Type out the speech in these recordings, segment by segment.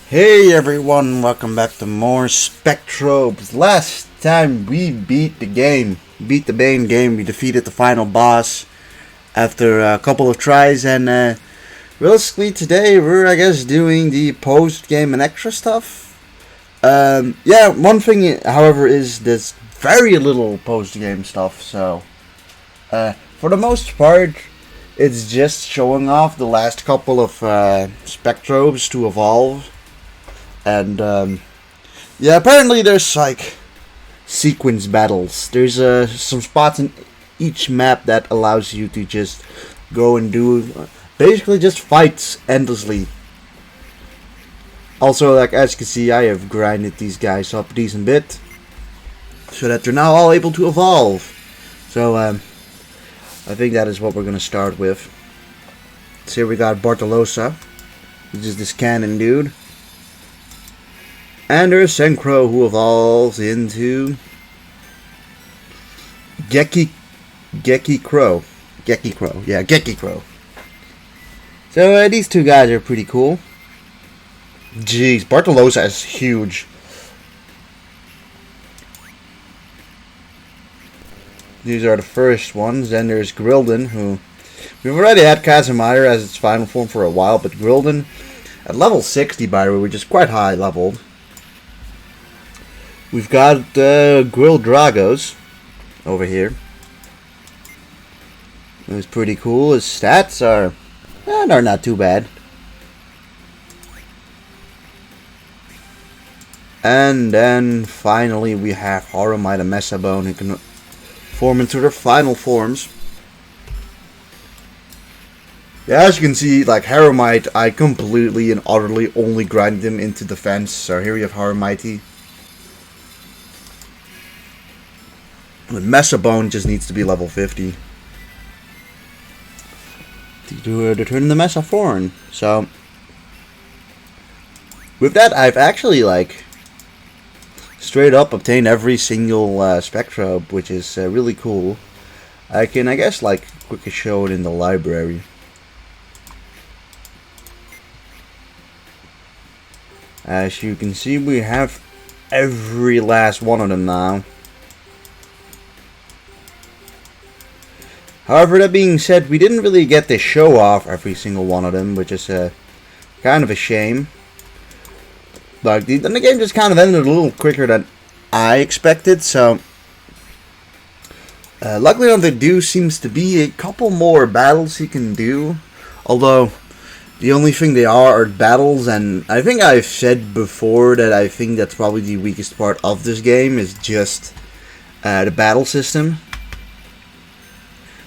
Hey everyone, welcome back to more SPECTROBES. Last time we beat the main game, we defeated the final boss after a couple of tries, and realistically today we're doing the post-game and extra stuff. One thing however is there's very little post-game stuff, so for the most part it's just showing off the last couple of SPECTROBES to evolve. And apparently there's like sequence battles. There's some spots in each map that allows you to just go and do basically just fights endlessly. Also, like as you can see, I have grinded these guys up a decent bit so that they're now all able to evolve. So I think that is what we're gonna start with. So here we got Bartolosa, which is this cannon dude. And there's Synchro, who evolves into Geki Crow. So these two guys are pretty cool. Jeez, Bartolosa is huge. These are the first ones. Then there's Grilden, who we've already had Casimir as its final form for a while, but Grilden at level 60, by the way, which is quite high leveled. We've got Grilled Dragos over here. It's pretty cool. His stats are not too bad. And then finally we have Horomite and Mesabone, who can form into their final forms. Yeah, as you can see, like Horomite, I completely and utterly only grind him into defense. So here we have Horomite. But Mesabone just needs to be level 50 to turn the Mesaforn. So with that, I've actually like straight up obtained every single Spectrobe, which is really cool. I can, like quickly show it in the library. As you can see, we have every last one of them now. However, that being said, we didn't really get to show off every single one of them, which is kind of a shame. Like, the game just kind of ended a little quicker than I expected, so luckily enough, there do seems to be a couple more battles you can do, although the only thing they are battles, and I think I've said before that I think that's probably the weakest part of this game, is just the battle system.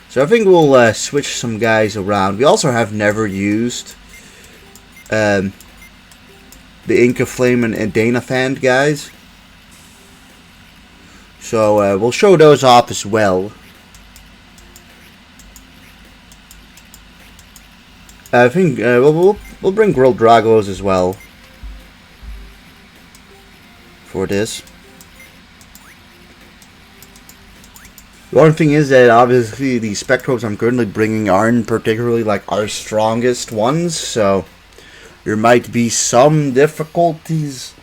So I think we'll switch some guys around. We also have never used the Inca Flame and Dana Fan guys. So we'll show those off as well. I think we'll bring Grilled Dragos as well for this. The one thing is that obviously the Spectrobes I'm currently bringing aren't particularly like our strongest ones, so there might be some difficulties.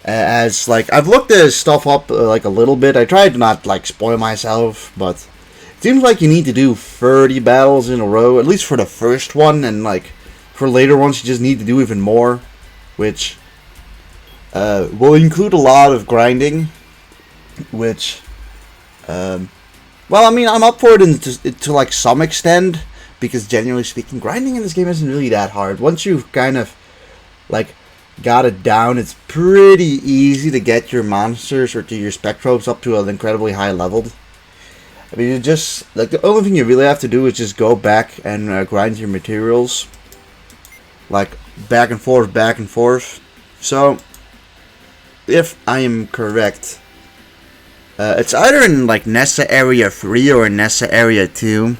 As like I've looked this stuff up like a little bit. I tried to not like spoil myself, but it seems like you need to do 30 battles in a row, at least for the first one, and like for later ones you just need to do even more, which will include a lot of grinding, which well, I mean, I'm up for it to like some extent, because generally speaking, grinding in this game isn't really that hard. Once you've kind of like got it down, it's pretty easy to get your monsters or to your Spectrobes up to an incredibly high level. I mean, you just like the only thing you really have to do is just go back and grind your materials, like back and forth. So, if I am correct, it's either in like Nessa Area 3 or Nessa Area 2.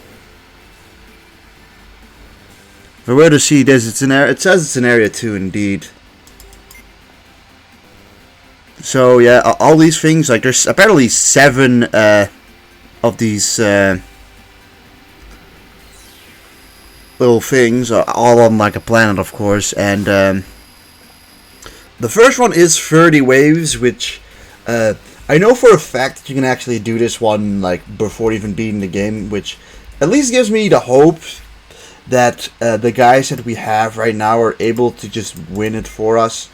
If I were to see this, it says it's in Area 2 indeed. So yeah, all these things, like there's apparently 7 of these little things, all on like a planet, of course, and The first one is 30 waves, which I know for a fact that you can actually do this one like before even beating the game, which at least gives me the hope that the guys that we have right now are able to just win it for us.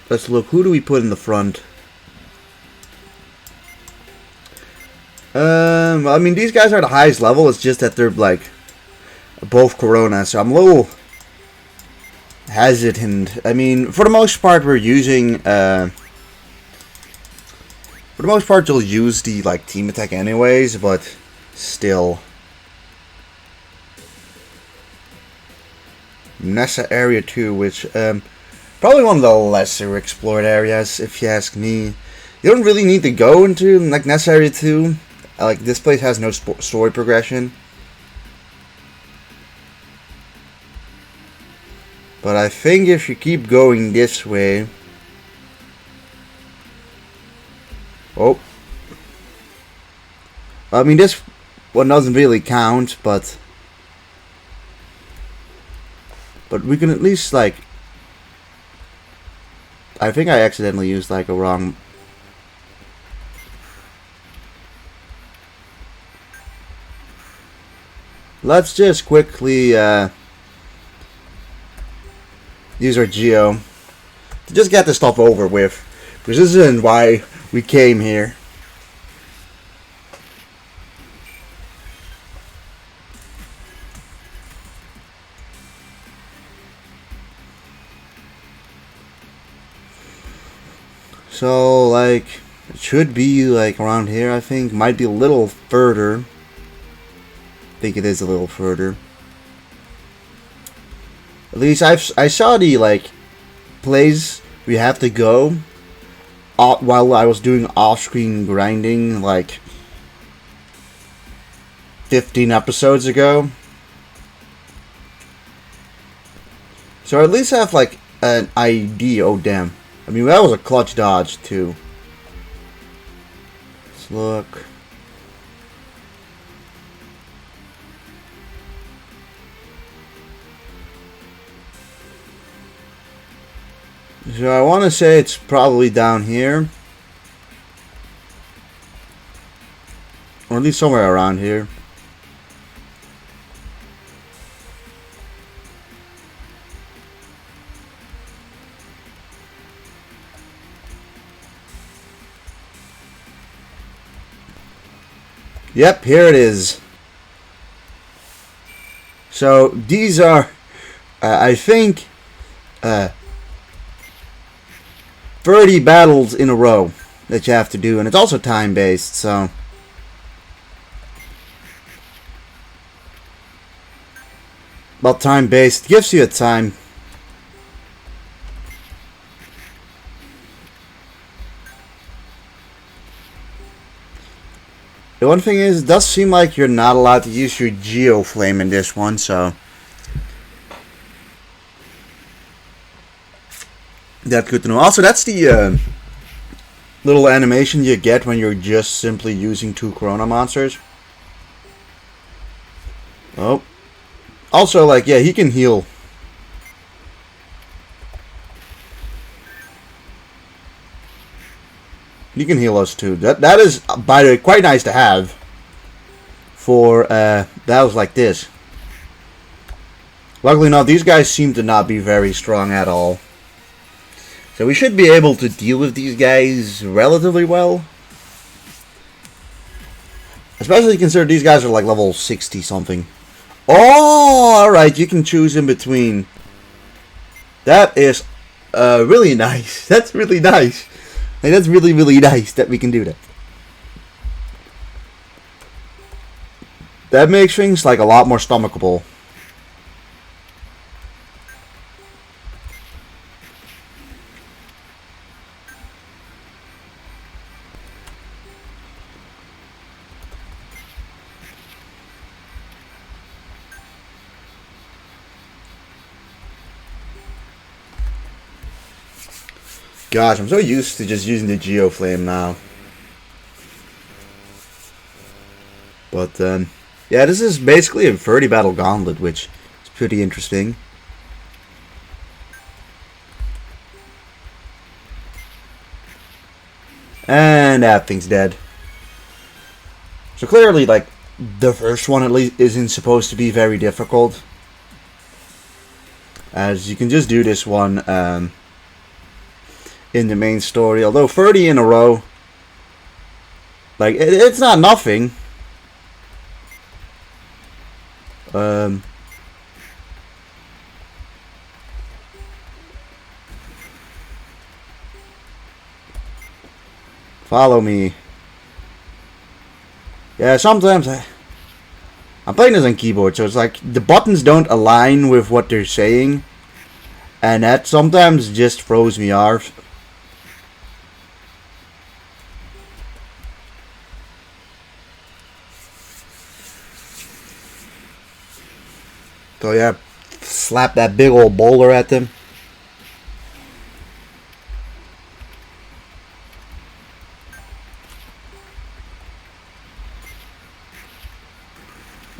Let's look. Who do we put in the front? I mean, these guys are the highest level. It's just that they're like both Corona, so I'm a little hesitant. I mean, for the most part, we're using. For the most part, you'll use the like team attack anyways, but still. Nessa area 2, which probably one of the lesser explored areas, if you ask me. You don't really need to go into like Nessa area 2. Like, this place has no story progression. But I think if you keep going this way... Oh. I mean, this one doesn't really count, but we can at least, like... I think I accidentally used, like, a wrong... Let's just quickly use our Geo to just get this stuff over with, because this isn't why we came here. So, like, it should be like around here, I think. Might be a little further. I think it is a little further. At least I saw the like place we have to go while I was doing off-screen grinding like 15 episodes ago. So at least I have like an idea. Oh damn. I mean, that was a clutch dodge too. Let's look. So I want to say it's probably down here. Or at least somewhere around here. Yep, here it is. So these are, I think, 30 battles in a row that you have to do, and it's also time based, so well, time based gives you a time. The one thing is, it does seem like you're not allowed to use your Geo Flame in this one, so that's good to know. Also, that's the little animation you get when you're just simply using 2 Corona monsters. Oh. Also, like, yeah, he can heal. He can heal us too. That is, by the way, quite nice to have for battles like this. Luckily enough, these guys seem to not be very strong at all. So we should be able to deal with these guys relatively well. Especially consider these guys are like level 60 something. Oh, alright, you can choose in between. That is really nice. That's really nice. Like, that's really, really nice that we can do that. That makes things like a lot more stomachable. Gosh, I'm so used to just using the Geo Flame now. But, yeah, this is basically a 30 battle gauntlet, which is pretty interesting. And that thing's dead. So clearly, like, the first one at least isn't supposed to be very difficult. As you can just do this one in the main story. Although 30 in a row, like, it's not nothing. Follow me. Yeah, sometimes I'm playing this on keyboard, so it's like the buttons don't align with what they're saying, and that sometimes just throws me off. So yeah, slap that big old boulder at them.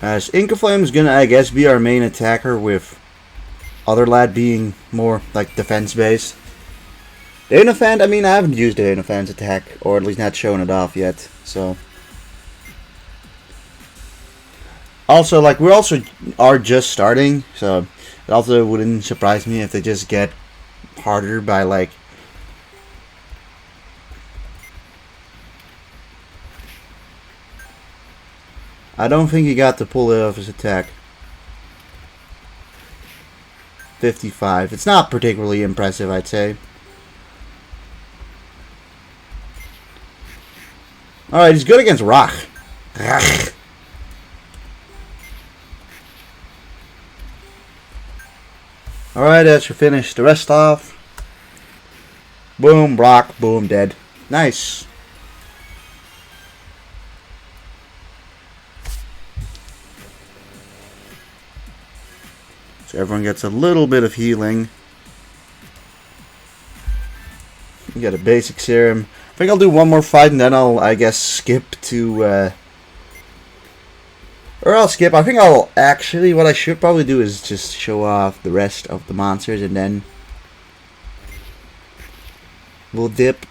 As Inkaflame is gonna, I guess, be our main attacker, with other lad being more like defense based. The Inofan, I mean, I haven't used the Inofan's attack, or at least not shown it off yet. So, also, like, we also are just starting, so it also wouldn't surprise me if they just get harder by like. I don't think he got to pull it off his attack. 55. It's not particularly impressive, I'd say. Alright, he's good against rock. Alright, that's your finish. The rest off. Boom, rock, boom, dead. Nice. So everyone gets a little bit of healing. You get a basic serum. I think I'll do one more fight and then I'll, I guess, skip to... or I'll skip. I think I'll actually... What I should probably do is just show off the rest of the monsters and then... we'll dip.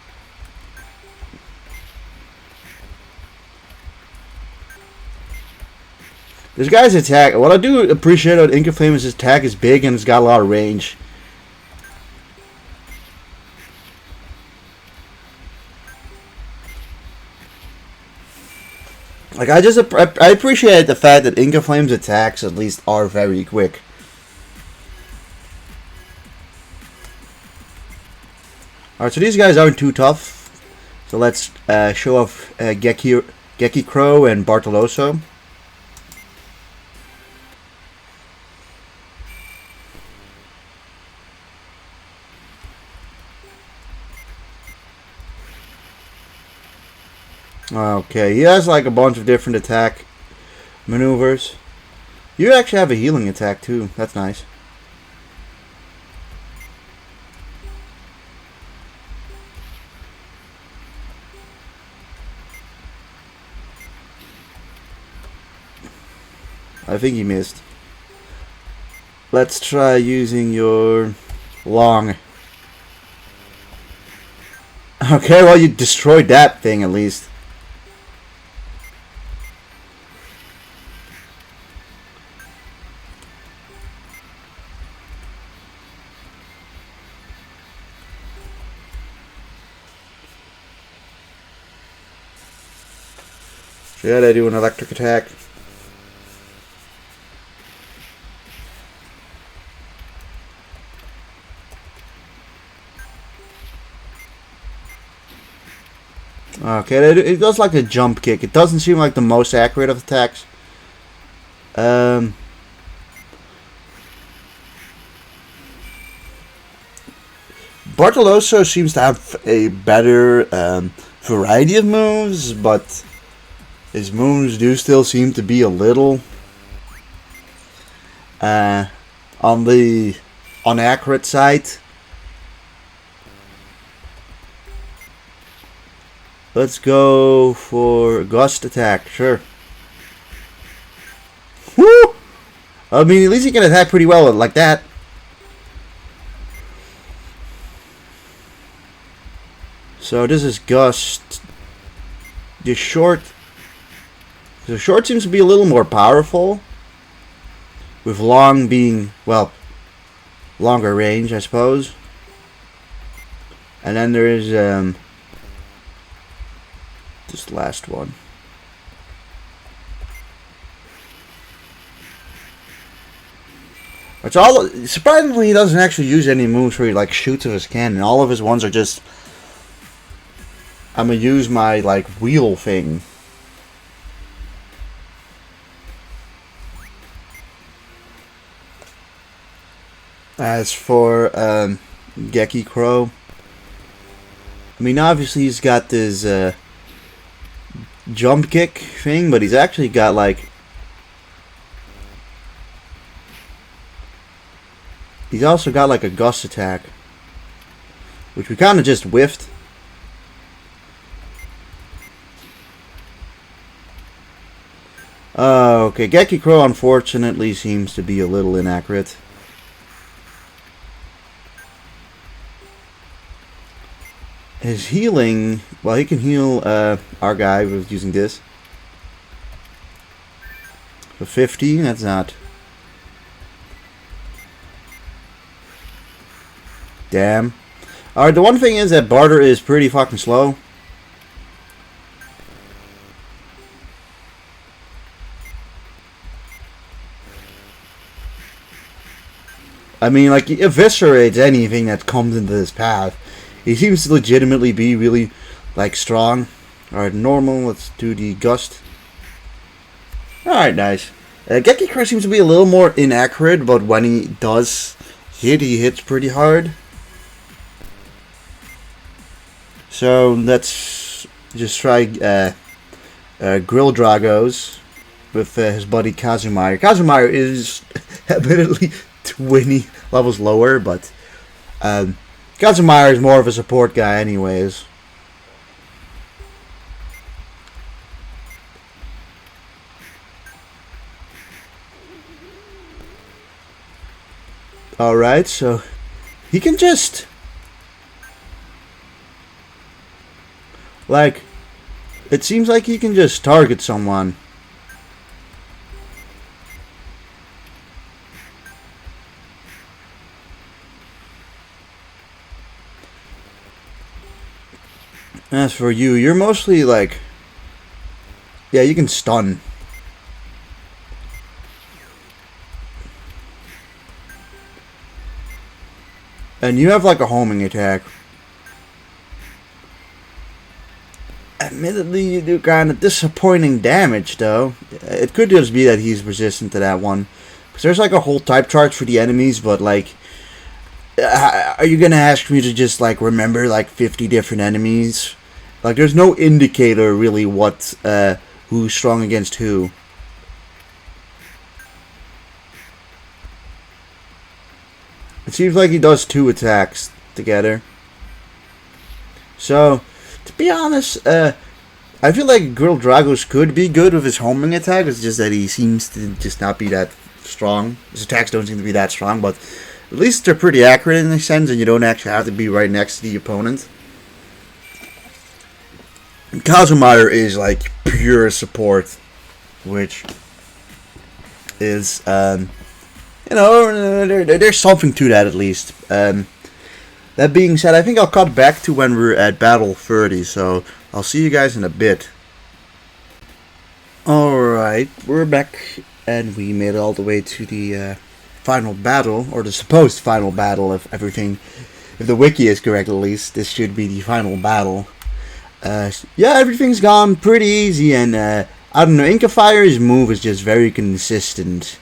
This guy's attack, what I do appreciate about Inkaflame is his attack is big and it's got a lot of range. Like, I appreciate the fact that Inkaflame's attacks at least are very quick. Alright, so these guys aren't too tough. So let's show off Geki Crow and Bartoloso. Okay, he has like a bunch of different attack maneuvers. You actually have a healing attack too. That's nice. I think he missed. Let's try using your long. Okay, well, you destroyed that thing at least. Should I do an electric attack? Okay, it does like a jump kick. It doesn't seem like the most accurate of attacks. Bartoloso seems to have a better variety of moves, but his moves do still seem to be a little on the inaccurate side. Let's go for gust attack, sure. Woo! I mean, at least he can attack pretty well like that. So this is gust. the short seems to be a little more powerful, with long being, well, longer range, I suppose. And then there is this last one. It's all surprisingly he doesn't actually use any moves where he like shoots with his cannon. All of his ones are just, I'm gonna use my like wheel thing. As for Geki Crow, I mean obviously he's got this jump kick thing, but he's actually got like, he's also got like a gust attack, which we kind of just whiffed. Okay, Geki Crow unfortunately seems to be a little inaccurate. His healing, well, he can heal our guy with using this. For 15, that's not. Damn. Alright, the one thing is that Barter is pretty fucking slow. I mean, like, he eviscerates anything that comes into his path. He seems to legitimately be really, like, strong. Alright, normal. Let's do the gust. Alright, nice. Geki Crow seems to be a little more inaccurate, but when he does hit, he hits pretty hard. So, let's just try Grill Dragos with his buddy Kazumire. Kazumire is admittedly 20 levels lower, but Kazumire is more of a support guy anyways. Alright, so he can just, like, it seems like he can just target someone. As for you, you're mostly like, yeah, you can stun. And you have like a homing attack. Admittedly, you do kind of disappointing damage though. It could just be that he's resistant to that one. Because there's like a whole type chart for the enemies, but like, are you gonna ask me to just like remember like 50 different enemies? Like, there's no indicator really what who's strong against who. It seems like he does 2 attacks together. So, to be honest, I feel like Grill Dragos could be good with his homing attack. It's just that he seems to just not be that strong. His attacks don't seem to be that strong, but at least they're pretty accurate in a sense, and you don't actually have to be right next to the opponent. Kazumire is like pure support, which is, you know, there's something to that at least. That being said, I think I'll cut back to when we're at battle 30, so I'll see you guys in a bit. Alright, we're back, and we made it all the way to the final battle, or the supposed final battle, if the wiki is correct at least. This should be the final battle. Yeah, everything's gone pretty easy, and I don't know, Inca Fire's move is just very consistent.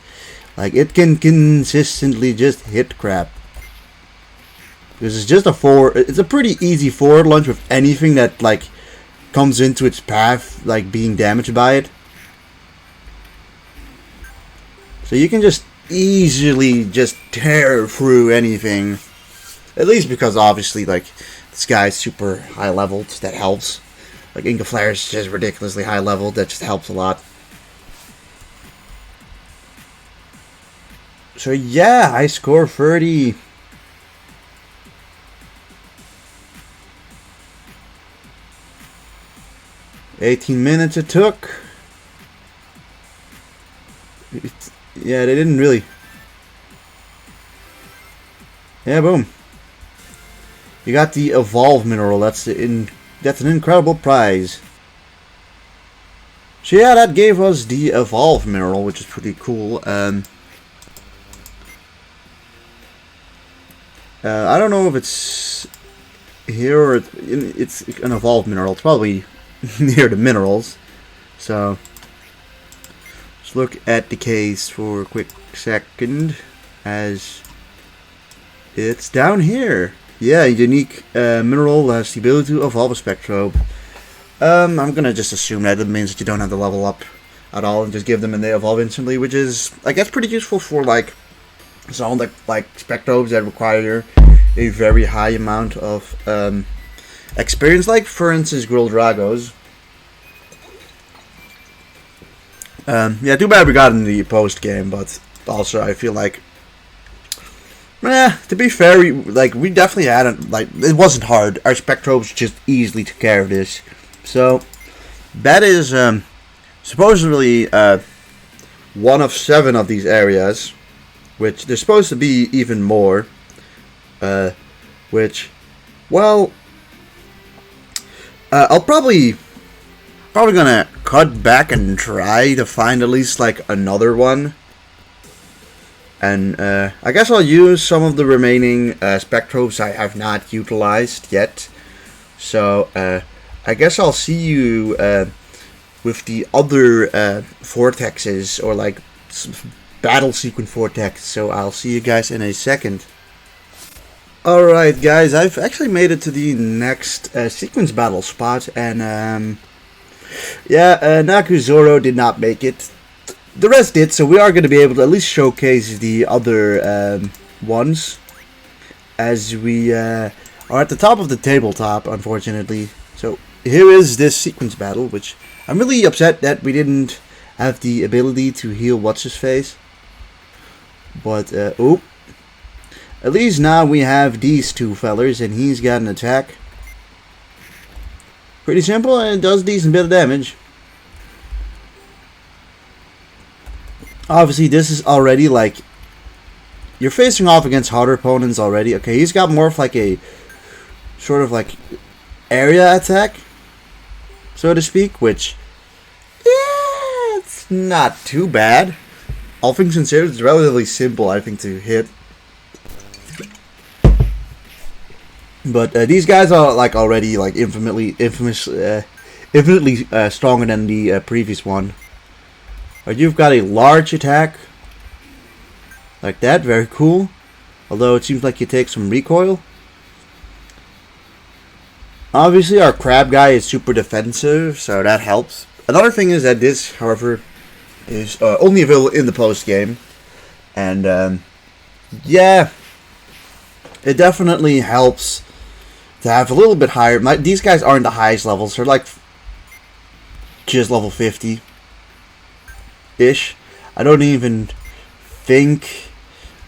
Like, it can consistently just hit crap. Because it's just it's a pretty easy forward lunge with anything that, like, comes into its path, like, being damaged by it. So you can just easily just tear through anything. At least because, obviously, like, this guy's super high leveled, that helps. Like, Inca Flare is just ridiculously high leveled, that just helps a lot. So yeah, high score 30. 18 minutes it took. Yeah, they didn't really. Yeah, boom. You got the evolve mineral. That's an incredible prize. So yeah, that gave us the evolve mineral, which is pretty cool. I don't know if it's here or it's an evolve mineral. It's probably near the minerals. So let's look at the case for a quick second, as it's down here. Yeah, unique mineral has the ability to evolve a spectrobe. I'm gonna just assume that it means that you don't have to level up at all and just give them and they evolve instantly, which is, I guess, pretty useful for like some like spectrobes that require a very high amount of experience, like for instance Grilled Dragos. Yeah, too bad we got in the post game, but also I feel like, to be fair, we definitely had it wasn't hard. Our spectrobes just easily took care of this. So that is supposedly one of 7 of these areas, which there's supposed to be even more. Which, well, I'll probably gonna cut back and try to find at least like another one. And I guess I'll use some of the remaining spectrobes I have not utilized yet. So I guess I'll see you with the other vortexes, or like battle sequence vortex. So I'll see you guys in a second. Alright guys, I've actually made it to the next sequence battle spot, and Nakuzoro did not make it. The rest did, so we are going to be able to at least showcase the other ones, as we are at the top of the tabletop, unfortunately. So here is this sequence battle, which I'm really upset that we didn't have the ability to heal what's-his-face. But, at least now we have these 2 fellers, and he's got an attack. Pretty simple, and it does a decent bit of damage. Obviously, this is already like, you're facing off against harder opponents already. Okay, he's got more of like a sort of like area attack, so to speak, which, yeah, it's not too bad. All things considered, it's relatively simple, I think, to hit. But these guys are like already like infinitely stronger than the previous one. You've got a large attack like that, very cool. Although it seems like you take some recoil. Obviously, our crab guy is super defensive, so that helps. Another thing is that this, however, is only available in the post game, and yeah, it definitely helps to have a little bit higher. These guys aren't the highest levels; they're like just level 50-ish. I don't even think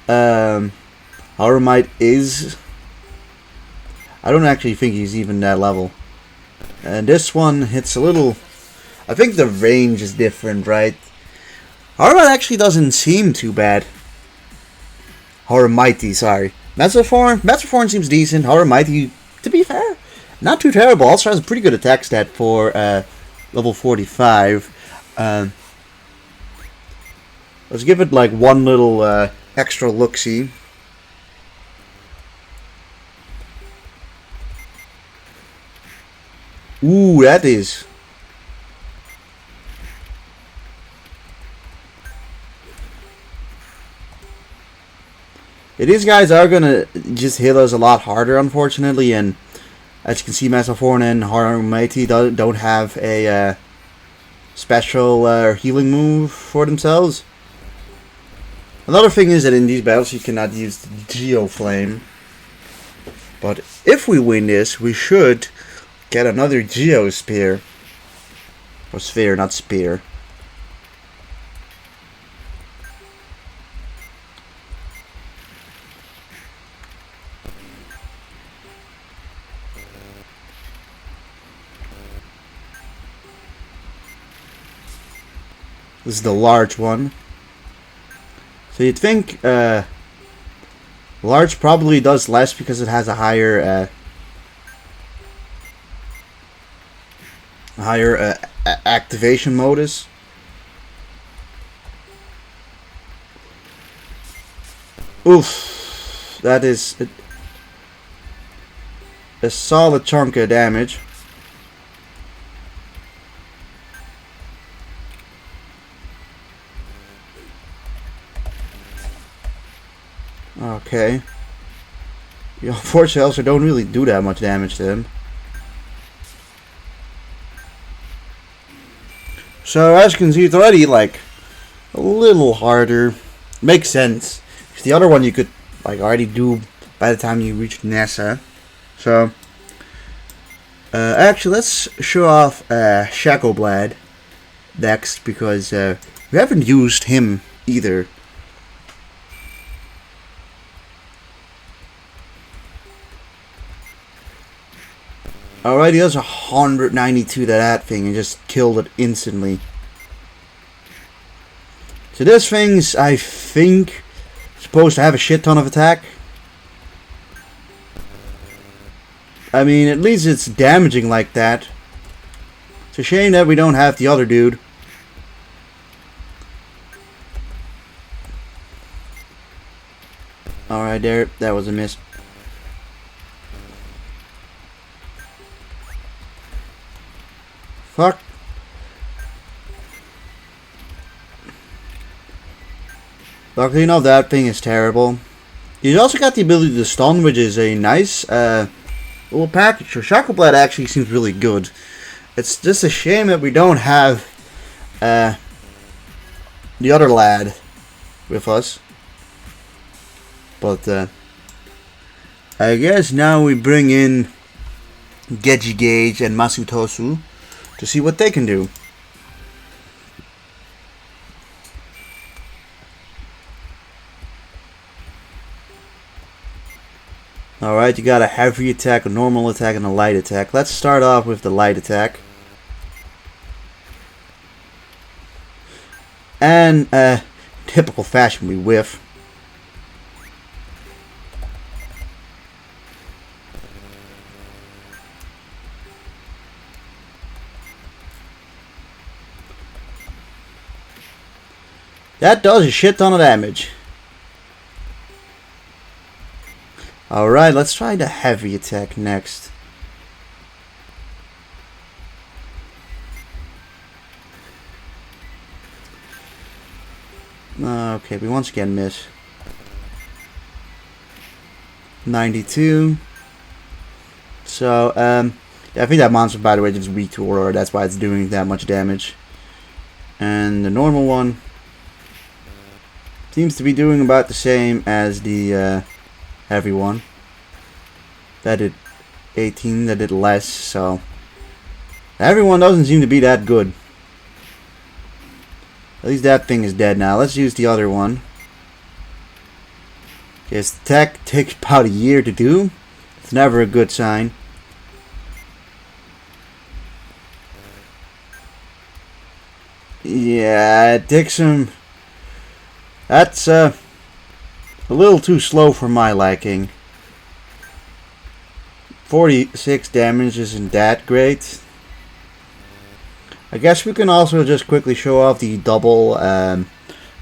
Harumite is. I don't actually think he's even that level. And this one hits a little. I think the range is different, right? Harumite actually doesn't seem too bad. Harumite, sorry. Metzoforn seems decent. Harumite, to be fair, not too terrible. Also has a pretty good attack stat for level 45. Let's give it like one little extra look-see. Ooh, that is. These guys are gonna just hit us a lot harder, unfortunately, and as you can see, Metzoforn and Harumite don't have a special healing move for themselves. Another thing is that in these battles you cannot use the Geo Flame. But if we win this, we should get another Geo Spear. Or Sphere, not Spear. This is the large one. So you'd think large probably does less because it has a higher activation modus. Oof, that is a solid chunk of damage. Okay. You unfortunately also don't really do that much damage to him. So as you can see, it's already like a little harder. Makes sense. The other one you could like already do by the time you reach NASA. So actually, let's show off Shackleblade next because we haven't used him either. Alright, he does 192 to that thing and just killed it instantly. So this thing's, I think, supposed to have a shit ton of attack. I mean, at least it's damaging like that. It's a shame that we don't have the other dude. Alright, there. That was a miss. Fuck. Luckily enough, that thing is terrible. He's also got the ability to stun, which is a nice little package. So Shackleblade actually seems really good. It's just a shame that we don't have the other lad with us. But I guess now we bring in Geji Gage and Masutosu to see what they can do. Alright, you got a heavy attack, a normal attack, and a light attack. Let's start off with the light attack. And, typical fashion, we whiff. That does a shit ton of damage. Alright, let's try the heavy attack next. Okay, we once again miss. 92. So, I think that monster, by the way, is weak to Aurora. That's why it's doing that much damage. And the normal one seems to be doing about the same as the heavy one. That did 18, that did less, so the heavy one doesn't seem to be that good. At least that thing is dead now. Let's use the other one. Yes, the tech takes about a year to do. It's never a good sign. Yeah, it takes some. That's a little too slow for my liking. 46 damage isn't that great. I guess we can also just quickly show off the double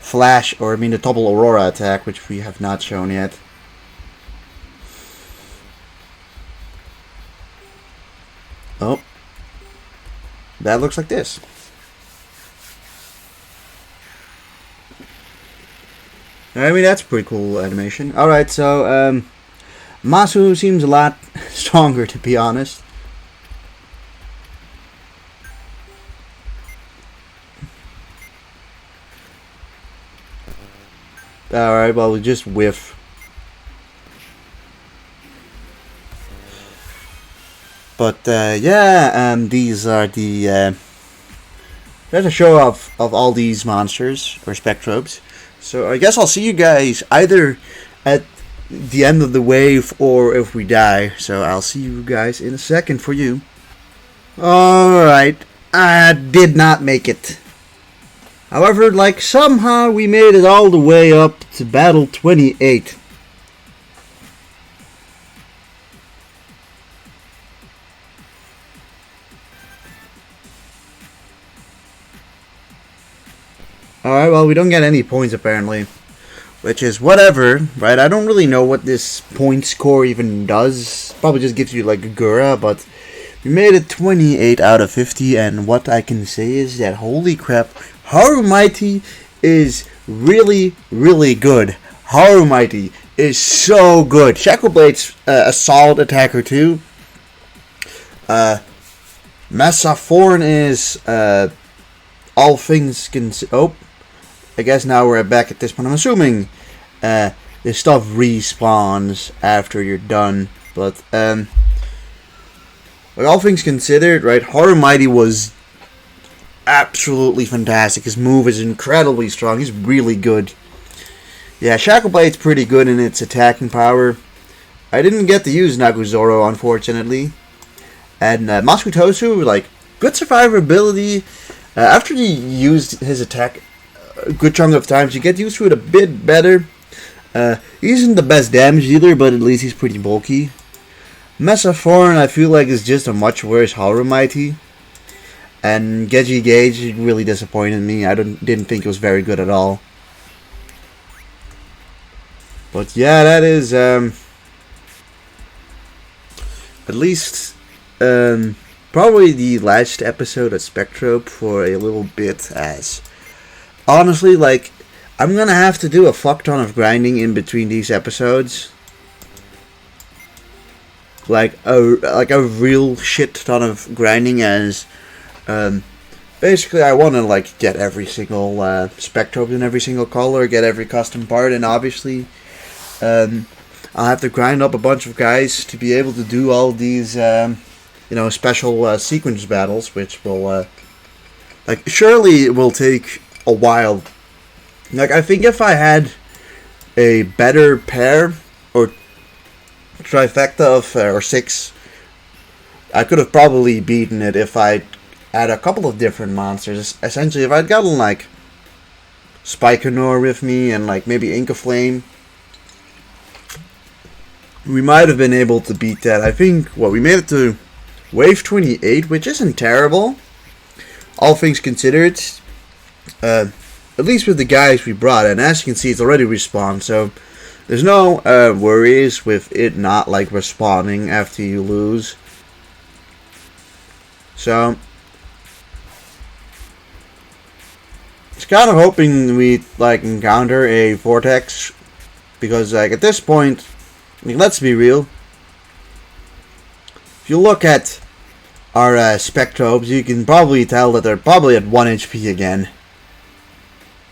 flash, or I mean the double Aurora attack, which we have not shown yet. Oh, that looks like this. I mean, that's a pretty cool animation. Alright, so, Masu seems a lot stronger, to be honest. Alright, well, we just whiff. But, yeah, these are the, there's a show of all these monsters, or Spectrobes. So I guess I'll see you guys either at the end of the wave or if we die. So I'll see you guys in a second for you. Alright, I did not make it. However, like, somehow we made it all the way up to battle 28. Alright, well, we don't get any points apparently. Which is whatever, right? I don't really know what this point score even does. Probably just gives you like a Gura, but we made it 28 out of 50, and what I can say is that holy crap, Harumighty is really, really good. Harumighty is so good. Shackleblade's a solid attacker too. Massaforn is all things oh, I guess now we're back at this point. I'm assuming this stuff respawns after you're done, but like, all things considered, right? Harumighty was absolutely fantastic. His move is incredibly strong. He's really good. Yeah, Shackleblade's pretty good in its attacking power. I didn't get to use Naguzoro, unfortunately. And Maskutosu, like, good survivability. After you used his attack a good chunk of times, you get used to it a bit better. He isn't the best damage either, but at least he's pretty bulky. Massaforn, I feel like, is just a much worse Harumighty. And Geji Gage really disappointed me. I didn't think it was very good at all. But yeah, that is at least probably the last episode of Spectrobe for a little bit, as honestly, like, I'm gonna have to do a fuck ton of grinding in between these episodes. Like a real shit ton of grinding, as basically I want to like get every single Spectrobe in every single color, get every custom part, and obviously I'll have to grind up a bunch of guys to be able to do all these special sequence battles, which will like, surely it will take a while. Like, I think if I had a better pair or trifecta of or 6, I could have probably beaten it if I had a couple of different monsters. Essentially, if I'd gotten like Spikenor with me and like maybe Inca Flame, we might have been able to beat that. I think we made it to wave 28, which isn't terrible, all things considered. At least with the guys we brought, and as you can see, it's already respawned, so there's no worries with it not like respawning after you lose. So just kind of hoping we like encounter a vortex, because like at this point, like, let's be real. If you look at our Spectrobes, you can probably tell that they're probably at 1 HP again.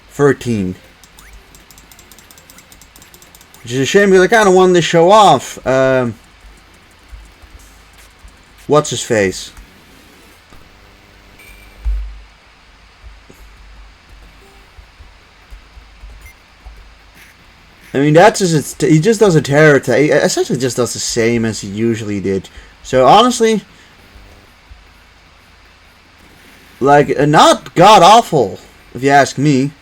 13. Which is a shame, because I kind of wanted to show off what's his face. I mean, that's just he just does a terror attack. He essentially just does the same as he usually did. So honestly, like, not god awful, if you ask me.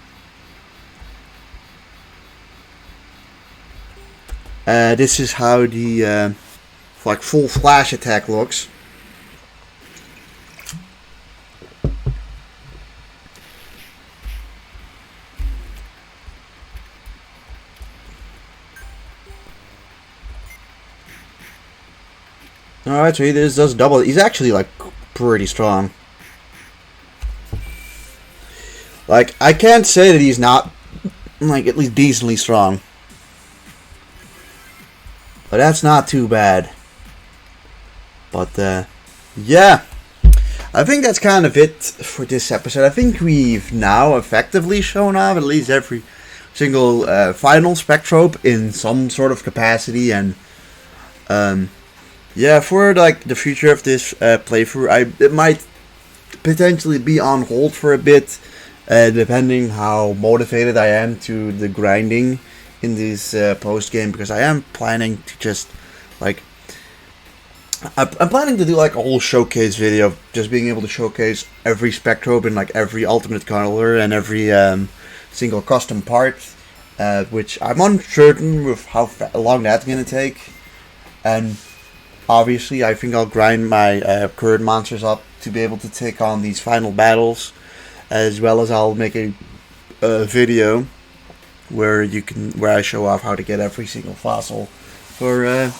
This is how the like full flash attack looks. Alright, so he does double. He's actually like pretty strong. Like, I can't say that he's not like at least decently strong. But that's not too bad. But, yeah. I think that's kind of it for this episode. I think we've now effectively shown off at least every single final Spectrobe in some sort of capacity. And, yeah, for, like, the future of this playthrough, it might potentially be on hold for a bit, depending how motivated I am to the grinding in this post game, because I am planning to just like I'm planning to do like a whole showcase video, just being able to showcase every Spectrobe in like every ultimate color and every single custom part, which I'm uncertain with how long that's gonna take. And obviously, I think I'll grind my current monsters up to be able to take on these final battles, as well as I'll make a video where I show off how to get every single fossil for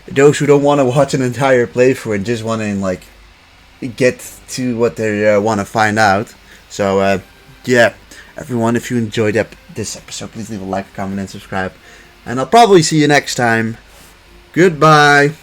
those who don't want to watch an entire playthrough and just want to like get to what they want to find out. So yeah, everyone, if you enjoyed this episode, please leave a like, comment, and subscribe. And I'll probably see you next time. Goodbye.